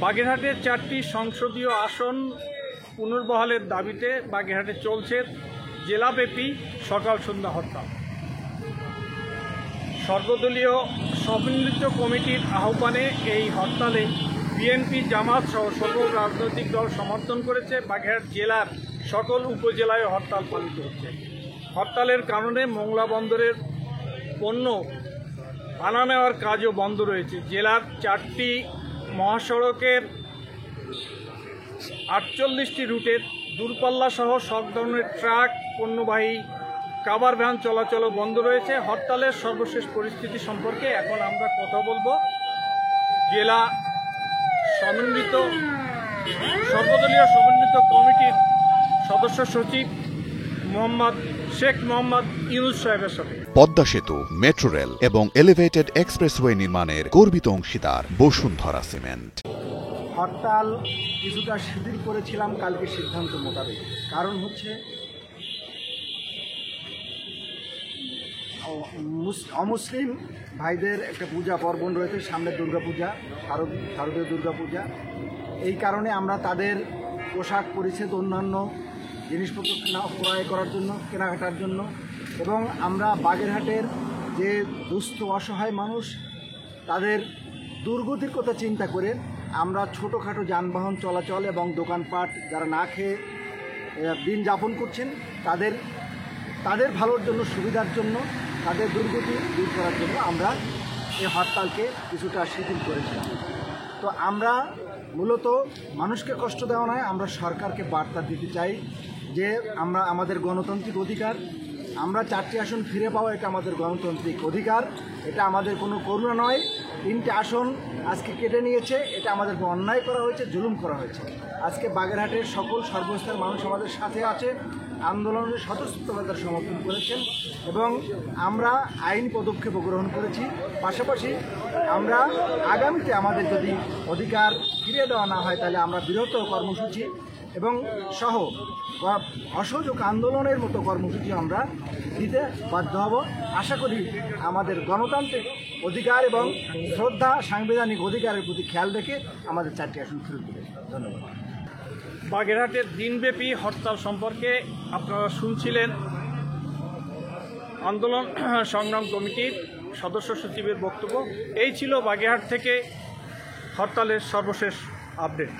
বাগেরহাটের 4টি সংসদীয় আসন পুনর্বহালের দাবিতে বাগেরহাটে চলছে জেলাব্যাপী সকাল সন্ধ্যা হরতাল। সর্বদলীয় সমন্বিত কমিটির আহ্বানে এই হরতালে বিএনপি, জামাত সহ সকল রাজনৈতিক দল সমর্থন করেছে। বাগেরহাট জেলার সকল উপজেলায় হরতাল পালিত হচ্ছে। হরতালের কারণে মোংলা বন্দরের পণ্য আনা নেওয়ার কাজও বন্ধ রয়েছে। জেলার 4টি মহাসড়কের 48টি রুটের দূরপাল্লা সহ সব ধরনের ট্রাক, পণ্যবাহী কাভার ভ্যান চলাচলও বন্ধ রয়েছে। হরতালের সর্বশেষ পরিস্থিতি সম্পর্কে এখন আমরা কথা বলবো জেলা সর্বদলীয় সমন্বিত কমিটির সদস্য সচিব শেখ মোহাম্মদ ইউনুস সাহেবের সাথে। পদ্মা সেতু, মেট্রো রেল এবং এলিভেটেড এক্সপ্রেসওয়ে নির্মাণের গর্বিত অংশীদার বসুন্ধরা সিমেন্ট। হরতাল কিছুটা শিথিল করেছিলাম কালকে সিদ্ধান্ত মোতাবেক। কারণ হচ্ছে অমুসলিম ভাইদের একটা পূজা পার্বণ রয়েছে, সামনে দুর্গাপূজা, শারদীয় দুর্গাপূজা। এই কারণে আমরা তাদের পোশাক পরিচ্ছদ, অন্যান্য জিনিসপত্র ক্রয় করার জন্য, কেনাকাটার জন্য, এবং আমরা বাগেরহাটের যে দুস্থ অসহায় মানুষ তাদের দুর্গতির কথা চিন্তা করে আমরা ছোটোখাটো যানবাহন চলাচল এবং দোকানপাট যারা না খেয়ে দিন যাপন করছেন তাদের ভালোর জন্য, সুবিধার জন্য, তাদের দুর্গতি দূর করার জন্য আমরা এই হরতালকে কিছুটা শিথিল করেছিলাম। তো আমরা মূলত মানুষকে কষ্ট দেওয়া নয়, আমরা সরকারকে বার্তা দিতে চাই যে আমরা আমাদের গণতান্ত্রিক অধিকার, আমরা 4টি আসন ফিরে পাওয়া, এটা আমাদের গণতান্ত্রিক অধিকার, এটা আমাদের কোনো করুণা নয়। 3টে আসন আজকে কেটে নিয়েছে, এটা আমাদের অন্যায় করা হয়েছে, জুলুম করা হয়েছে। আজকে বাগেরহাটের সকল সর্বস্তরের মানুষ আমাদের সাথে আছে, আন্দোলনের স্বতঃস্ফূর্তভাবে সমর্থন করেছেন এবং আমরা আইনি পদক্ষেপ গ্রহণ করেছি। পাশাপাশি আমরা আগামীতে আমাদের যদি অধিকার ফিরিয়ে দেওয়া না হয় তাহলে আমরা বৃহত্তর কর্মসূচি এবং সহ অসহযোগ আন্দোলনের মতো কর্মসূচি আমরা দিতে বাধ্য হব। আশা করি আমাদের গণতান্ত্রিক অধিকার এবং শ্রদ্ধা, সাংবিধানিক অধিকারের প্রতি খেয়াল রেখে আমাদের 4টি আসন ফেরত দেবে। ধন্যবাদ। বাগেরহাটের দিনব্যাপী হরতাল সম্পর্কে আপনারা শুনছিলেন আন্দোলন সংগ্রাম কমিটির সদস্য সচিবের বক্তব্য। এই ছিল বাগেরহাট থেকে হরতালের সর্বশেষ আপডেট।